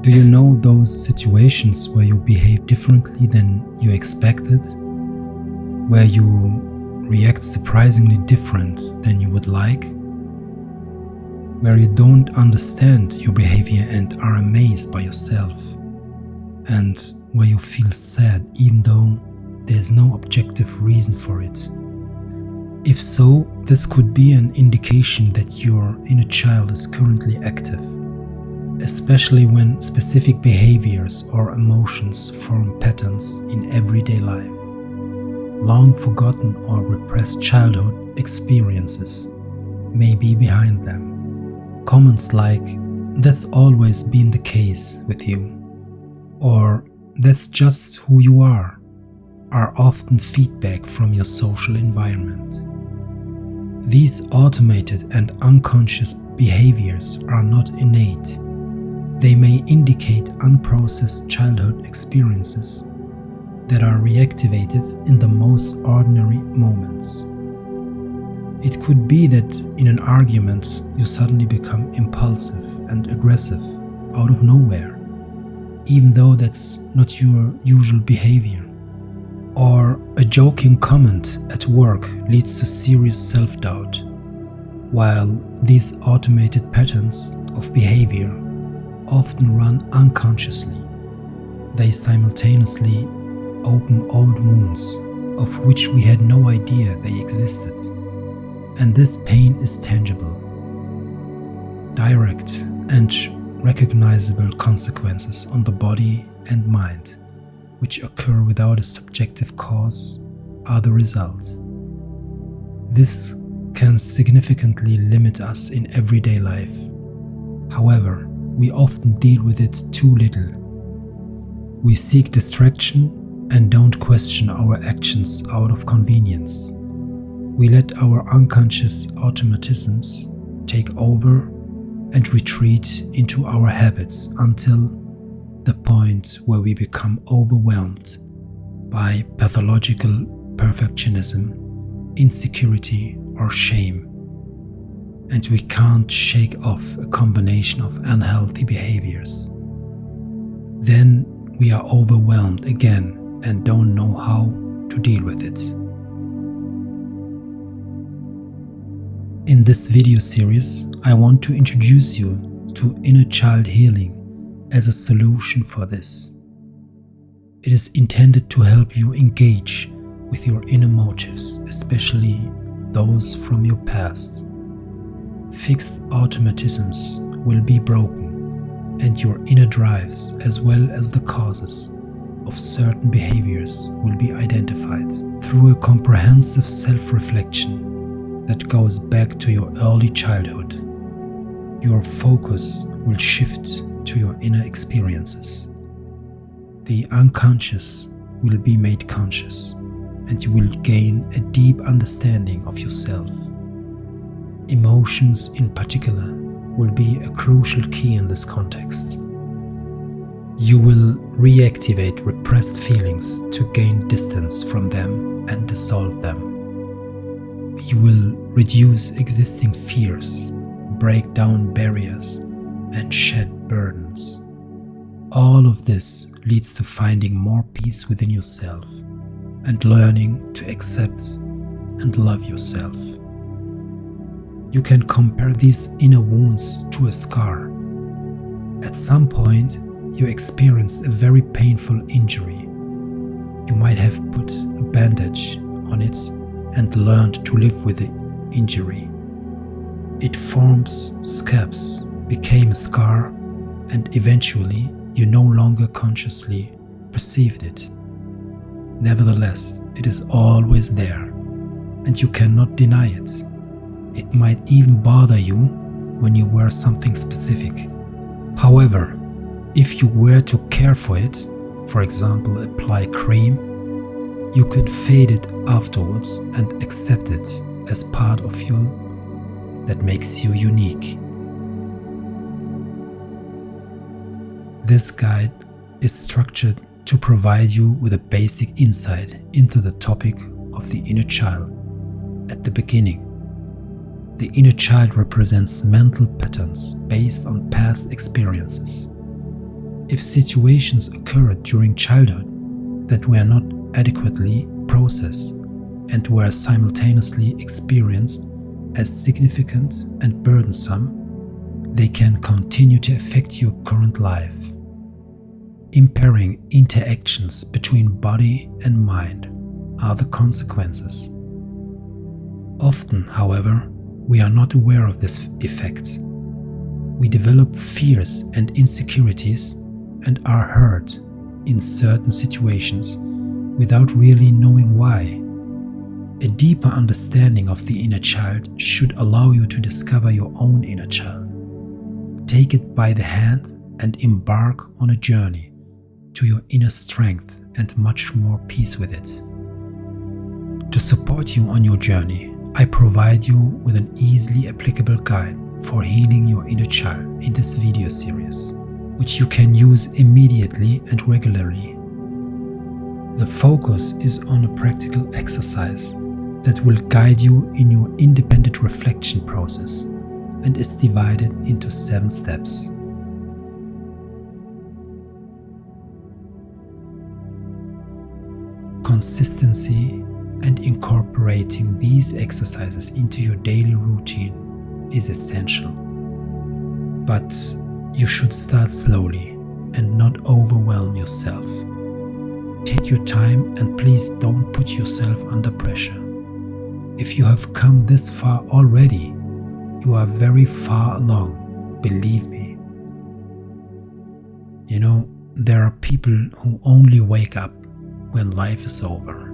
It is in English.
Do you know those situations where you behave differently than you expected? Where you react surprisingly different than you would like? Where you don't understand your behavior and are amazed by yourself? And where you feel sad even though there's no objective reason for it? If so, this could be an indication that your inner child is currently active, especially when specific behaviors or emotions form patterns in everyday life. Long forgotten or repressed childhood experiences may be behind them. Comments like, "That's always been the case with you," or "That's just who you are often feedback from your social environment. These automated and unconscious behaviors are not innate. They may indicate unprocessed childhood experiences that are reactivated in the most ordinary moments. It could be that in an argument you suddenly become impulsive and aggressive out of nowhere, even though that's not your usual behavior. Or a joking comment at work leads to serious self-doubt. While these automated patterns of behavior often run unconsciously, they simultaneously open old wounds of which we had no idea they existed. And this pain is tangible, direct and recognizable consequences on the body and mind, which occur without a subjective cause, are the result. This can significantly limit us in everyday life. However, we often deal with it too little. We seek distraction and don't question our actions out of convenience. We let our unconscious automatisms take over and retreat into our habits until the point where we become overwhelmed by pathological perfectionism, insecurity, or shame, and we can't shake off a combination of unhealthy behaviors. Then we are overwhelmed again and don't know how to deal with it. In this video series, I want to introduce you to inner child healing as a solution for this. It is intended to help you engage with your inner motives, especially those from your past. Fixed automatisms will be broken, and your inner drives, as well as the causes of certain behaviors, will be identified through a comprehensive self-reflection that goes back to your early childhood. Your focus will shift to your inner experiences. The unconscious will be made conscious, and you will gain a deep understanding of yourself. Emotions in particular will be a crucial key in this context. You will reactivate repressed feelings to gain distance from them and dissolve them. You will reduce existing fears, break down barriers, and shed burdens. All of this leads to finding more peace within yourself and learning to accept and love yourself. You can compare these inner wounds to a scar. At some point, you experienced a very painful injury. You might have put a bandage on it and learned to live with the injury. It forms scabs, became a scar, and eventually you no longer consciously perceived it. Nevertheless, it is always there, and you cannot deny it. It might even bother you when you wear something specific. However, if you were to care for it, for example apply cream, you could fade it afterwards and accept it as part of you that makes you unique. This guide is structured to provide you with a basic insight into the topic of the inner child. At the beginning, the inner child represents mental patterns based on past experiences. If situations occurred during childhood that were not adequately processed and were simultaneously experienced as significant and burdensome, they can continue to affect your current life, impairing interactions between body and mind are the consequences. Often, however, we are not aware of this effect. We develop fears and insecurities and are hurt in certain situations without really knowing why. A deeper understanding of the inner child should allow you to discover your own inner child. Take it by the hand and embark on a journey to your inner strength and much more peace with it. To support you on your journey, I provide you with an easily applicable guide for healing your inner child in this video series, which you can use immediately and regularly. The focus is on a practical exercise that will guide you in your independent reflection process and is divided into 7 steps. Consistency and incorporating these exercises into your daily routine is essential. But you should start slowly and not overwhelm yourself. Take your time and please don't put yourself under pressure. If you have come this far already, you are very far along, believe me. You know, there are people who only wake up when life is over.